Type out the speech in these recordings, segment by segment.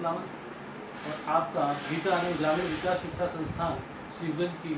सलामत और आपका गीता एवं ग्रामीण विकास शिक्षा संस्थान शिवगंज की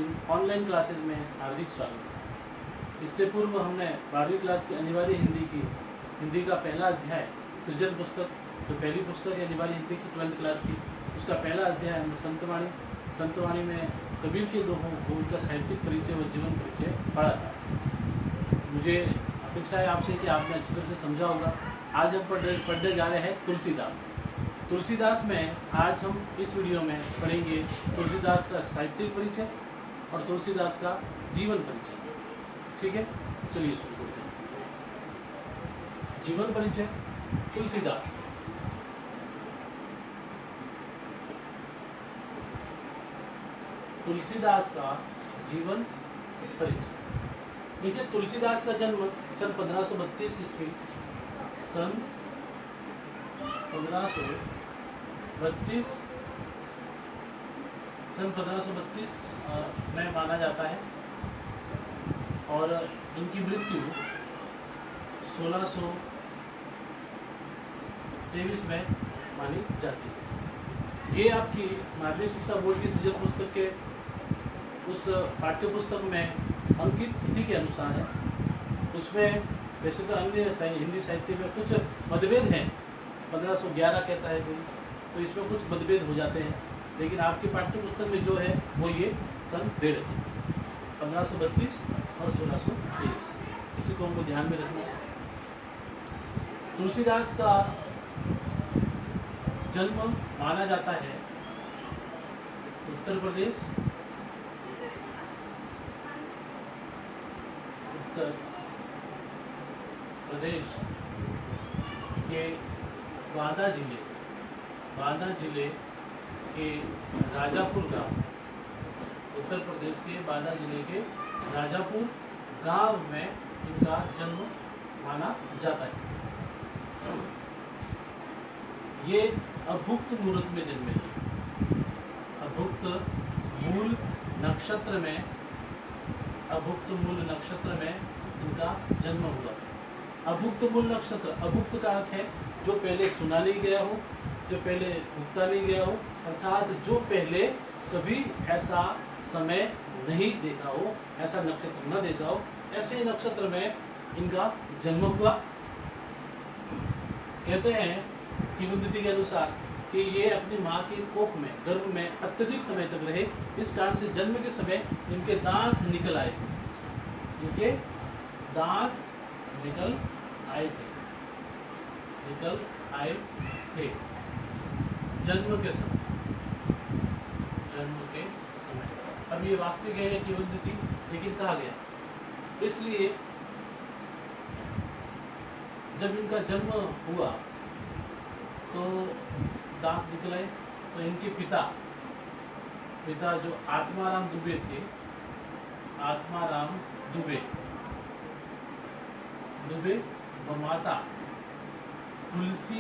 इन ऑनलाइन क्लासेज में हार्दिक स्वागत। इससे पूर्व हमने 12वीं क्लास की अनिवार्य हिंदी का पहला अध्याय सृजन पुस्तक, जो पहली पुस्तक है अनिवार्य हिंदी की 12th क्लास की, उसका पहला अध्याय हमने संतवाणी में कबीर के दोहों को उनका साहित्यिक परिचय व जीवन परिचय पढ़ा था। मुझे अपेक्षा है आपसे कि आपने अच्छी तरह से समझा होगा। आज हम पढ़ने जा रहे हैं तुलसीदास में। आज हम इस वीडियो में पढ़ेंगे तुलसीदास का साहित्यिक परिचय और तुलसीदास का जीवन परिचय। ठीक है, चलिए शुरू करते हैं। जीवन परिचय तुलसीदास। तुलसीदास का जीवन परिचय। देखिए, तुलसीदास का जन्म सन 1532 ईस्वी सन 1532 में माना जाता है और इनकी मृत्यु 1623 में मानी जाती है। ये आपकी माध्यमिक शिक्षा बोर्ड की सृजन पुस्तक के उस पाठ्य पुस्तक में अंकित तिथि के अनुसार है। उसमें वैसे तो अन्य हिंदी साहित्य में कुछ मतभेद हैं, 1511 कहता है कोई, तो इसमें कुछ मतभेद हो जाते हैं, लेकिन आपकी पाठ्य पुस्तक में जो है वो ये सन 1532 और 1623, इसी को हमको ध्यान में रखना है। तुलसीदास का जन्म माना जाता है उत्तर प्रदेश के बांदा जिले के राजापुर गांव, उत्तर प्रदेश के बांदा जिले के राजापुर गांव में इनका जन्म माना जाता है। ये अभुक्त मुहूर्त में जन्मे थे। अभुक्त मूल नक्षत्र में इनका जन्म हुआ। अभुक्त मूल नक्षत्र, अभुक्त का अर्थ है जो पहले सुना नहीं गया हो, जो पहले भुगता नहीं गया हो, अर्थात जो पहले कभी ऐसा समय नहीं देखा हो, ऐसा नक्षत्र न देखा हो, ऐसे नक्षत्र में इनका जन्म हुआ। कहते हैं किंवदंती के अनुसार कि ये अपनी माँ के कोख में, गर्भ में अत्यधिक समय तक रहे। इस कारण से जन्म के समय इनके दांत निकल आए थे। जन्म के समय। अब ये वास्तविक है किंवदंती, लेकिन कहा गया, इसलिए जब इनका जन्म हुआ तो दांत निकल आए। तो इनके पिता जो आत्माराम दुबे थे, आत्माराम दुबे व माता तुलसी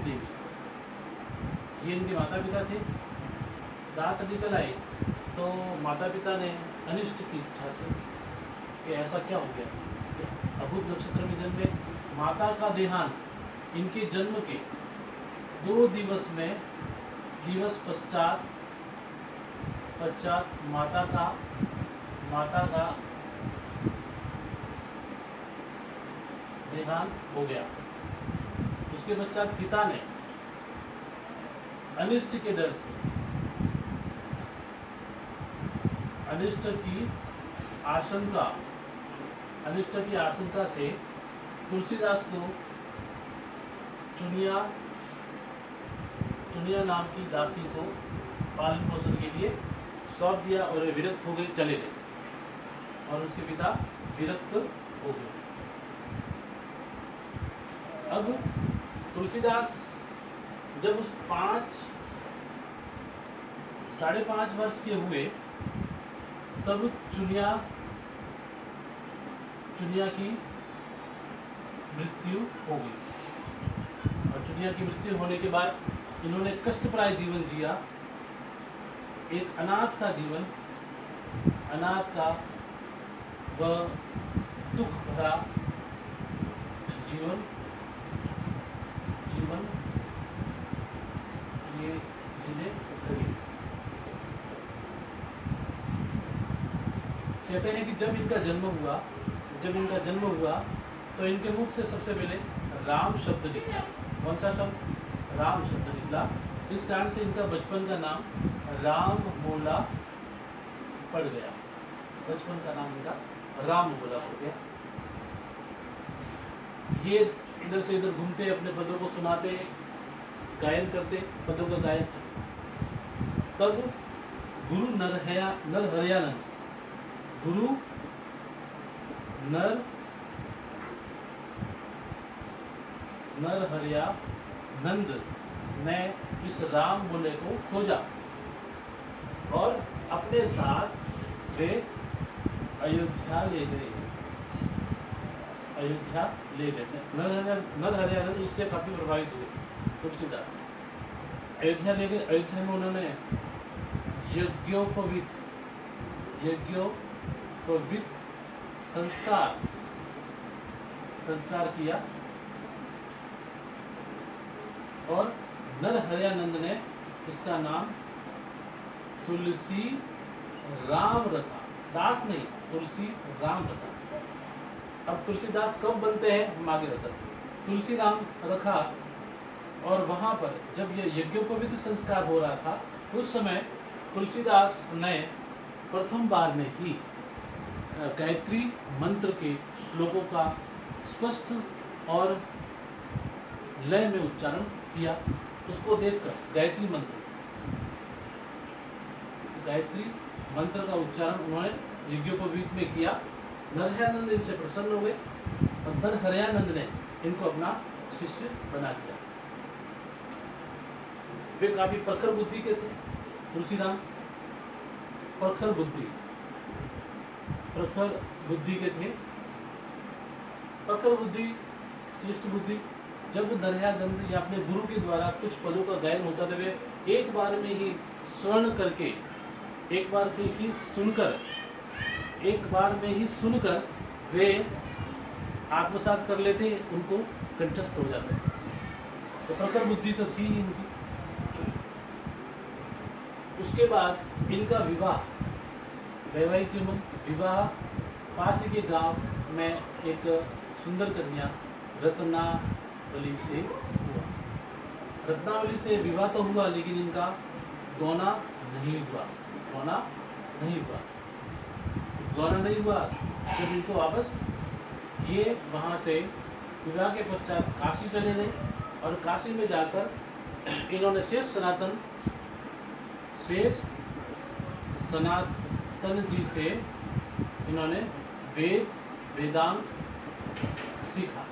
देवी, ये इनके माता पिता थे। दांत निकल आए तो माता पिता ने अनिष्ट की इच्छा से कि ऐसा क्या हो गया, अभुक्त नक्षत्र में जन्मे। माता का देहांत इनके जन्म के 2 दिवस पश्चात माता का देहांत हो गया। उसके पश्चात पिता ने अनिष्ट के डर से, अनिष्ट की आशंका से तुलसीदास को चुनिया नाम की दासी को पालन पोषण के लिए सौंप दिया और वे विरक्त हो गए, चले गए, और उसके पिता विरक्त हो गए। अब तुलसीदास जब 5.5 वर्ष के हुए तब चुनिया की मृत्यु हो गई, और चुनिया की मृत्यु होने के बाद इन्होंने कष्टप्राय जीवन जिया, एक अनाथ का जीवन, अनाथ का वह दुख भरा जीवन जीवन ये जिन्हें करीब। कहते हैं कि जब इनका जन्म हुआ तो इनके मुख से सबसे पहले राम शब्द निकला। कौन सा शब्द? राम शब्द निकला। इस कारण से इनका बचपन का नाम राम मोला पड़ गया। बचपन का नाम इनका राम मोला पड़ गया। ये इधर से इधर घूमते, अपने पदों को सुनाते, गायन करते, पदों का गायन। तब गुरु नरहरयानंद गुरु नरहरयानंद ने इस राम मोले को खोजा और अपने साथ वे अयोध्या ले गए। नरहरयानंद इससे काफी प्रभावित हुए। तुलसीदास अयोध्या ले गए। अयोध्या में उन्होंने यज्ञोपवीत संस्कार किया और नरहरयानंद ने इसका नाम तुलसी राम रखा। दास नहीं, तुलसी राम रखा। अब तुलसीदास कब बनते हैं हम आगे बताते हैं। तुलसी राम रखा और वहाँ पर जब ये यज्ञोपवीत संस्कार हो रहा था उस समय तुलसीदास ने प्रथम बार में ही गायत्री मंत्र के श्लोकों का स्पष्ट और लय में उच्चारण किया। उसको देखकर गायत्री मंत्र का उच्चारण उन्होंने यज्ञोपवीत में किया। नरहरयानंद इनसे प्रसन्न हुए और नरहरयानंद ने इनको अपना शिष्य बना दिया। वे काफी प्रखर बुद्धि के थे। तुलसीराम प्रखर बुद्धि के थे। प्रखर बुद्धि, श्रेष्ठ बुद्धि। जब नरहरयानंद या अपने गुरु के द्वारा कुछ पदों का गायन होता था वे एक बार में ही श्रवण करके, एक बार में ही सुनकर वे आत्मसात कर लेते, उनको कंठस्थ हो जाते। तो प्रखर बुद्धि तो थी इनकी। उसके बाद इनका विवाह, वैवाहिक जीवन, विवाह पास के गांव में एक सुंदर कन्या रत्नावली से हुआ। रत्नावली से विवाह तो हुआ लेकिन इनका गौना नहीं हुआ। जब इनको वापस ये वहाँ से विवाह के पश्चात काशी चले गए और काशी में जाकर इन्होंने शेष सनातन जी से इन्होंने वेदांत सीखा।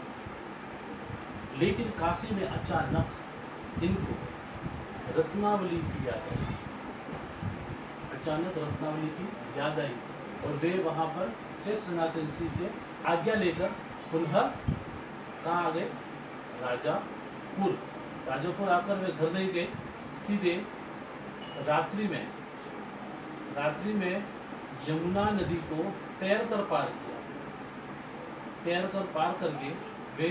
लेकिन काशी में अचानक इनको रत्नावली की याद आई। आई और वे वहाँ पर शेष सनातन जी से आज्ञा लेकर पुनः कहाँ आ गए? राजापुर आकर वे घर नहीं गए, सीधे रात्रि में यमुना नदी को तैरकर पार करके वे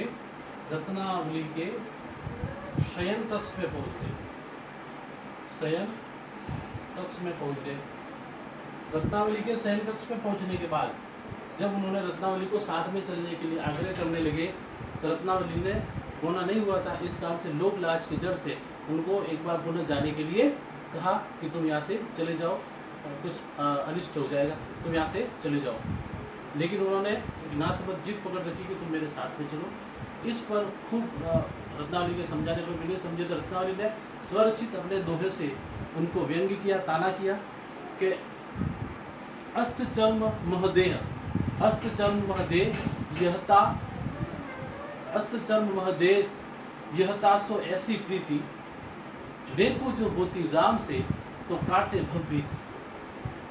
रत्नावली के शयन कक्ष में पहुंच गए। रत्नावली के शयन कक्ष में पहुंचने के बाद जब उन्होंने रत्नावली को साथ में चलने के लिए आग्रह करने लगे तो रत्नावली ने गौना नहीं हुआ था। इस कारण से लोक लाज के डर से उनको एक बार पुनः जाने के लिए कहा कि तुम यहाँ से चले जाओ, कुछ अनिष्ट हो जाएगा, तुम यहाँ से चले जाओ। लेकिन उन्होंने नासमत जिद पकड़ रखी कि तुम मेरे साथ में चलो। इस पर खूब रत्नावली के समझाने पर भी नहीं समझे तो रत्नावली ने स्वरचित अपने दोहे से उनको व्यंग्य किया, ताना किया कि अस्तचर्म महदेह यहता सो ऐसी प्रीति देखो जो होती राम से तो काटे भवभीति।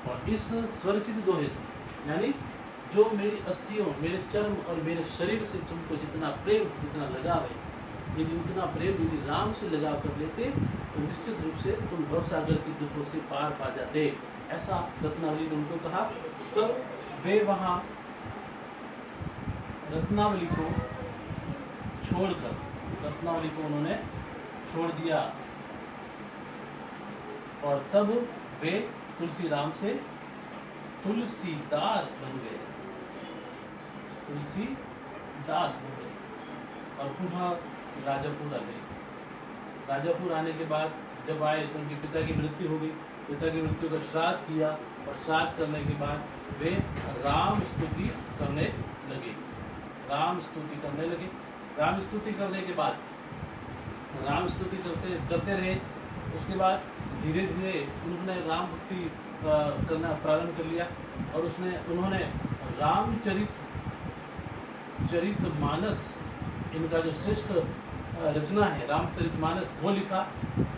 और इस स्वरचित दोहे से यानी जो मेरी अस्थियों, मेरे चर्म और मेरे शरीर से तुमको जितना प्रेम, जितना लगाव है, यदि उतना प्रेम यदि राम से लगाव कर लेते तो निश्चित रूप से तुम भवसागर की दुखों से पार पा जाते। ऐसा रत्नावली ने उनको कहा। तो वे वहाँ रत्नावली को छोड़कर, रत्नावली को उन्होंने छोड़ दिया और तब वे तुलसी राम से तुलसीदास बन गए, तुलसीदास बन गए और पुनः राजापुर आ गए। राजापुर आने के बाद जब आए तो उनके पिता की मृत्यु हो गई। पिता की मृत्यु का श्राद्ध किया और श्राद्ध करने के बाद वे राम स्तुति करने लगे। राम स्तुति करने लगे। राम स्तुति करने के बाद राम स्तुति करते रहे। उसके बाद धीरे धीरे उन्होंने राम भक्ति करना प्रारंभ कर लिया और उन्होंने रामचरितमानस, इनका जो श्रेष्ठ रचना है रामचरितमानस, वो लिखा।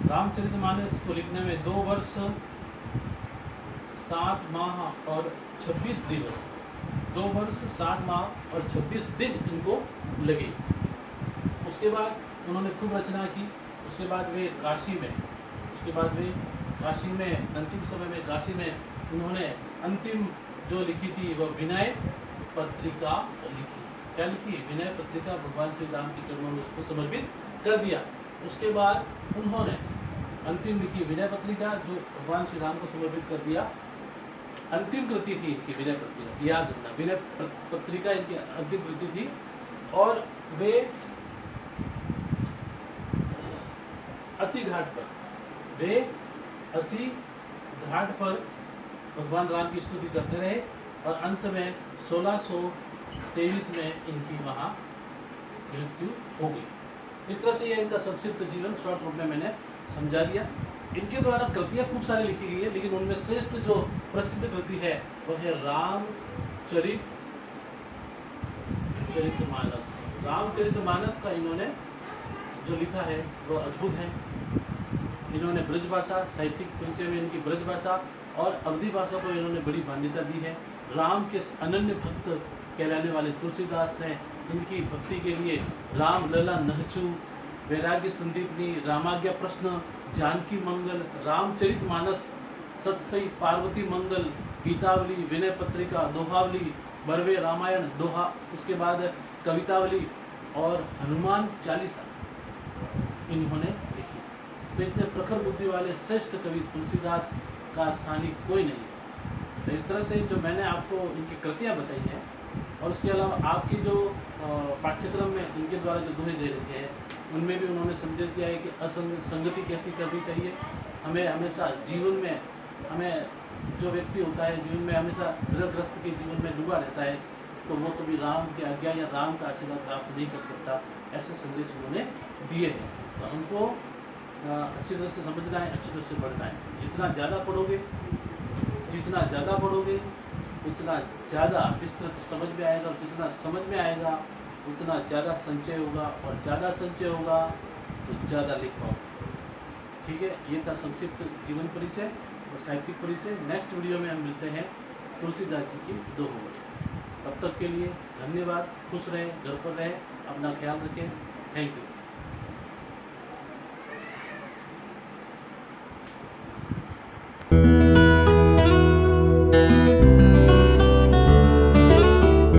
रामचरितमानस को लिखने में 2 वर्ष 7 माह और 26 दिवस, 2 वर्ष 7 माह और 26 दिन इनको लगे। उसके बाद उन्होंने खूब रचना की। उसके बाद वे काशी में अंतिम समय में काशी में उन्होंने अंतिम जो लिखी थी वह विनय पत्रिका लिखी। क्या लिखी? विनय पत्रिका। भगवान श्री राम के चरणों में उसको समर्पित कर दिया। उसके बाद उन्होंने अंतिम लिखी विनय पत्रिका, जो भगवान श्री राम को समर्पित कर दिया। अंतिम कृति थी इनकी विनय पत्रिका, याद रखना, विनय पत्रिका इनकी अंतिम कृति थी। और वे 80 घाट पर भगवान राम की स्तुति करते रहे और अंत में 1623 में इनकी वहाँ मृत्यु हो गई। इस तरह से यह इनका संक्षिप्त जीवन शॉर्ट रूप में मैंने समझा दिया। इनके द्वारा कृतियाँ खूब सारी लिखी गई है, लेकिन उनमें श्रेष्ठ जो प्रसिद्ध कृति है वह है रामचरितमानस। रामचरितमानस का इन्होंने जो लिखा है वह अद्भुत है। इन्होंने ब्रज भाषा, साहित्यिक परिचय में इनकी ब्रज भाषा और अवधी भाषा को इन्होंने बड़ी मान्यता दी है। राम के अनन्य भक्त कहलाने वाले तुलसीदास ने इनकी भक्ति के लिए राम लला नहचू, वैराग्य संदीपनी, रामाज्ञा प्रश्न, जानकी मंगल, रामचरितमानस, सतसई, पार्वती मंगल, गीतावली, विनय पत्रिका, दोहावली, बरवे रामायण दोहा, उसके बाद कवितावली और हनुमान चालीसा इन्होंने लिखी। तो इतने प्रखर बुद्धि वाले श्रेष्ठ कवि तुलसीदास का सानी कोई नहीं है। तो इस तरह से जो मैंने आपको इनकी कृतियाँ बताई हैं और उसके अलावा आपकी जो पाठ्यक्रम में इनके द्वारा जो दोहे दे रखे हैं उनमें भी उन्होंने संदेश दिया है कि असंगति कैसी करनी चाहिए। हमें हमेशा जीवन में, हमें जो व्यक्ति होता है जीवन में हमेशा ग्रहग्रस्त के जीवन में डूबा रहता है, तो वो कभी राम की आज्ञा या राम का आशीर्वाद प्राप्त नहीं कर सकता। ऐसे संदेश उन्होंने दिए हैं। तो हमको अच्छी तरह से समझना है, अच्छी तरह से पढ़ना है। जितना ज़्यादा पढ़ोगे उतना ज़्यादा विस्तृत समझ में आएगा, और जितना समझ में आएगा उतना ज़्यादा संचय होगा, और ज़्यादा संचय होगा तो ज़्यादा लिख पाओगे। ठीक है, ये था संक्षिप्त जीवन परिचय और साहित्यिक परिचय। नेक्स्ट वीडियो में हम मिलते हैं तुलसीदास जी की दोहों। तब तक के लिए धन्यवाद। खुश रहें, घर पर रहें, अपना ख्याल रखें। Thank you.